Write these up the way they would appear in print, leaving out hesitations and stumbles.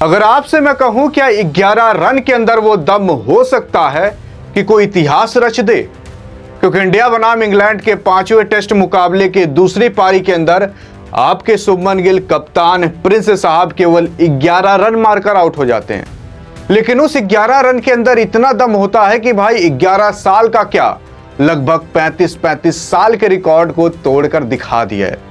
अगर आपसे मैं कहूं क्या 11 रन के अंदर वो दम हो सकता है कि कोई इतिहास रच दे, क्योंकि इंडिया बनाम इंग्लैंड के 5वें टेस्ट मुकाबले के दूसरी पारी के अंदर आपके शुभमन गिल कप्तान प्रिंस साहब केवल 11 रन मारकर आउट हो जाते हैं। लेकिन उस 11 रन के अंदर इतना दम होता है कि भाई 11 साल का क्या, लगभग 35 साल के रिकॉर्ड को तोड़कर दिखा दिया है।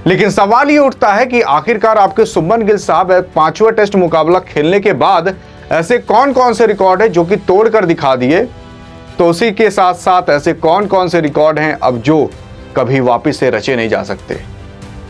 लेकिन सवाल ये उठता है कि आखिरकार आपके शुभमन गिल साहब 5वां टेस्ट मुकाबला खेलने के बाद ऐसे कौन कौन से रिकॉर्ड है जो कि तोड़कर दिखा दिए, तो उसी के साथ साथ ऐसे कौन कौन से रिकॉर्ड हैं अब जो कभी वापस से रचे नहीं जा सकते।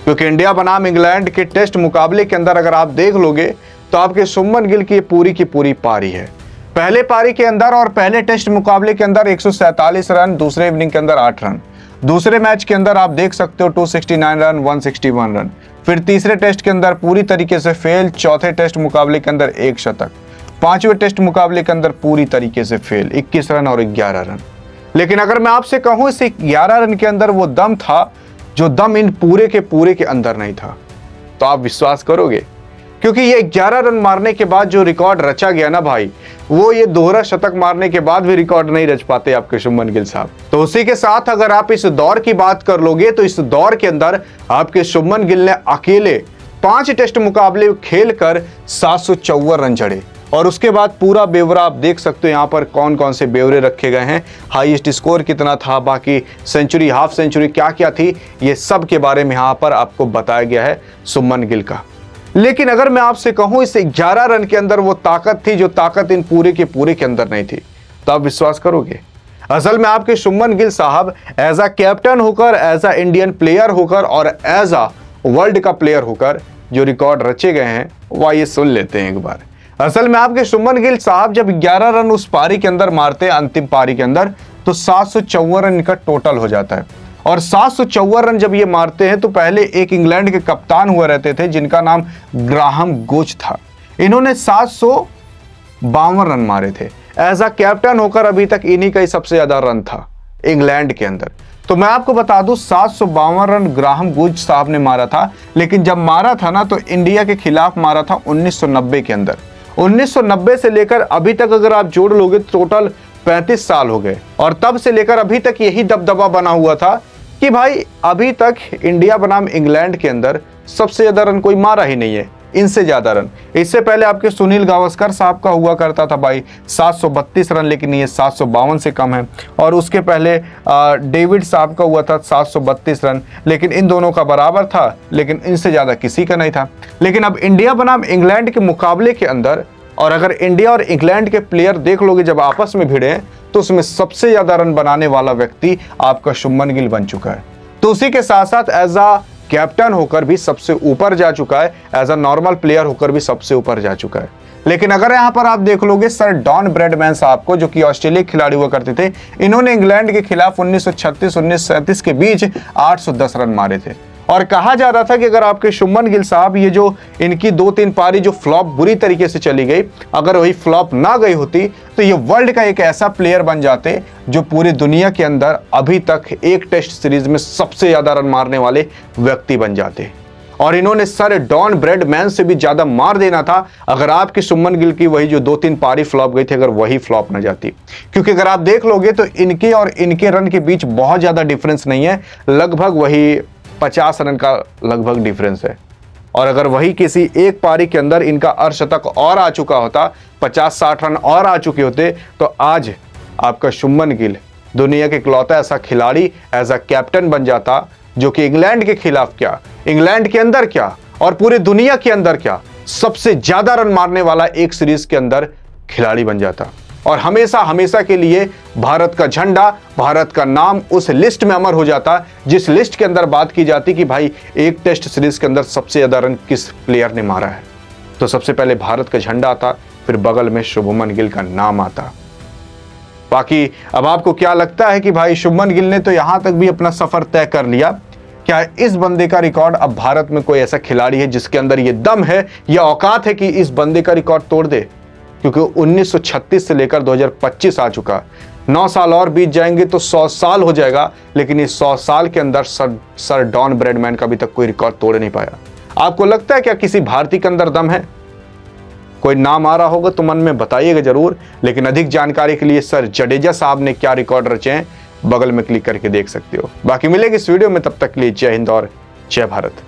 क्योंकि इंडिया बनाम इंग्लैंड के टेस्ट मुकाबले के अंदर अगर आप देख लोगे तो आपके शुभमन गिल की पूरी की पूरी पारी है। पहले पारी के अंदर और पहले टेस्ट मुकाबले के अंदर 147 रन, दूसरे इनिंग के अंदर 8 रन, दूसरे मैच के अंदर आप देख सकते हो 269 रन, 161 रन, फिर तीसरे टेस्ट के अंदर पूरी तरीके से फेल, चौथे टेस्ट मुकाबले के अंदर 1 शतक, 5वें टेस्ट मुकाबले के अंदर पूरी तरीके से फेल, 21 रन और 11 रन। लेकिन अगर मैं आपसे कहूं इस 11 रन के अंदर वो दम था जो दम इन पूरे के अंदर नहीं था, तो आप विश्वास करोगे? क्योंकि ये 11 रन मारने के बाद जो रिकॉर्ड रचा गया ना भाई, वो ये दोहरा शतक मारने के बाद भी रिकॉर्ड नहीं रच पाते आपके शुभमन गिल साहब। तो उसी के साथ अगर आप इस दौर की बात कर लोगे तो इस दौर के अंदर आपके शुभमन गिल ने अकेले 5 टेस्ट मुकाबले खेलकर 754 रन जड़े। और उसके बाद पूरा ब्यौरा आप देख सकते हो यहाँ पर कौन कौन से ब्यौरे रखे गए हैं, हाईएस्ट स्कोर कितना था, बाकी सेंचुरी, हाफ सेंचुरी क्या क्या थी, ये सब के बारे में यहाँ पर आपको बताया गया है शुभमन गिल का। लेकिन अगर मैं आपसे कहूं इस 11 रन के अंदर वो ताकत थी जो ताकत इन पूरे के अंदर नहीं थी, तो आप विश्वास करोगे? असल में आपके शुभमन गिल साहब एज अ कैप्टन होकर, एज अ इंडियन प्लेयर होकर और एज अ वर्ल्ड का प्लेयर होकर जो रिकॉर्ड रचे गए हैं वह ये सुन लेते हैं एक बार। असल में आपके शुभमन गिल साहब जब 11 रन उस पारी के अंदर मारते हैं, अंतिम पारी के अंदर, तो 754 रन का टोटल हो जाता है। और 754 रन जब ये मारते हैं तो पहले एक इंग्लैंड के कप्तान हुआ रहते थे जिनका नाम ग्राहम गोच था, इन्होंने 752 रन मारे थे। एज अ कैप्टन होकर अभी तक इन्हीं का ही सबसे ज्यादा रन था इंग्लैंड के अंदर। तो मैं आपको बता दूं 752 रन ग्राहम गोच साहब ने मारा था, लेकिन जब मारा था ना तो इंडिया के खिलाफ मारा था 1990 के अंदर। 1990 से लेकर अभी तक अगर आप जोड़ लोगे टोटल 35 साल हो गए, और तब से लेकर अभी तक यही दबदबा बना हुआ था कि भाई अभी तक इंडिया बनाम इंग्लैंड के अंदर सबसे ज्यादा रन कोई मारा ही नहीं है, इनसे ज्यादा रन। इससे पहले आपके सुनील गावस्कर साहब का हुआ करता था भाई 732 रन, लेकिन ये 752 से कम है। और उसके पहले डेविड साहब का हुआ था 732 रन, लेकिन इन दोनों का बराबर था, लेकिन इनसे ज्यादा किसी का नहीं था। लेकिन अब इंडिया बनाम इंग्लैंड के मुकाबले के अंदर, और अगर इंडिया और इंग्लैंड के प्लेयर देख लोगे जब आपस में भिड़े, तो उसमें सबसे ज्यादा रन बनाने वाला व्यक्ति आपका शुभमन गिल बन चुका है। तो उसी के साथ साथ एज अ कैप्टन होकर भी सबसे ऊपर जा चुका है, एज अ नॉर्मल प्लेयर होकर भी सबसे ऊपर जा चुका है। लेकिन अगर यहां पर आप देख लोगे सर डॉन ब्रैडमैन साहब को, जो कि ऑस्ट्रेलिया के खिलाड़ी हुआ करते थे, इन्होंने इंग्लैंड के खिलाफ 1936-1937 के बीच 810 रन मारे थे। और कहा जा रहा था कि अगर आपके शुभमन गिल साहब ये जो इनकी 2-3 पारी जो फ्लॉप बुरी तरीके से चली गई, अगर वही फ्लॉप ना गई होती तो ये वर्ल्ड का एक ऐसा प्लेयर बन जाते जो पूरी दुनिया के अंदर अभी तक एक टेस्ट सीरीज में सबसे ज्यादा रन मारने वाले व्यक्ति बन जाते। और इन्होंने सर डॉन ब्रैडमैन से भी ज्यादा मार देना था अगर आपके शुभमन गिल की वही जो 2-3 पारी फ्लॉप गई थी, अगर वही फ्लॉप ना जाती। क्योंकि अगर आप देख लोगे तो इनके और इनके रन के बीच बहुत ज्यादा डिफरेंस नहीं है, लगभग वही 50 रन का लगभग डिफरेंस है। और अगर वही किसी एक पारी के अंदर इनका अर्धशतक और आ चुका होता, 50-60 रन और आ चुके होते, तो आज आपका शुभमन गिल दुनिया के इकलौता ऐसा खिलाड़ी एज अ कैप्टन बन जाता जो कि इंग्लैंड के खिलाफ क्या, इंग्लैंड के अंदर क्या और पूरी दुनिया के अंदर क्या, सबसे ज्यादा रन मारने वाला एक सीरीज के अंदर खिलाड़ी बन जाता। और हमेशा हमेशा के लिए भारत का झंडा, भारत का नाम उस लिस्ट में अमर हो जाता जिस लिस्ट के अंदर बात की जाती कि भाई एक टेस्ट सीरीज के अंदर सबसे ज्यादा रन किस प्लेयर ने मारा है। तो सबसे पहले भारत का झंडा आता, फिर बगल में शुभमन गिल का नाम आता। बाकी अब आपको क्या लगता है कि भाई शुभमन गिल ने तो यहां तक भी अपना सफर तय कर लिया, क्या इस बंदे का रिकॉर्ड, अब भारत में कोई ऐसा खिलाड़ी है जिसके अंदर ये दम है या औकात है कि इस बंदे का रिकॉर्ड तोड़ दे? क्योंकि 1936 से लेकर 2025 आ चुका, 9 साल और बीत जाएंगे तो 100 साल हो जाएगा, लेकिन इस 100 साल के अंदर सर डॉन ब्रैडमैन का अभी तक कोई रिकॉर्ड तोड़ नहीं पाया। आपको लगता है क्या किसी भारतीय के अंदर दम है? कोई नाम आ रहा होगा तो मन में बताइएगा जरूर। लेकिन अधिक जानकारी के लिए सर जडेजा साहब ने क्या रिकॉर्ड रचे हैं बगल में क्लिक करके देख सकते हो। बाकी मिलेगी इस वीडियो में, तब तक के लिए जय हिंद और जय भारत।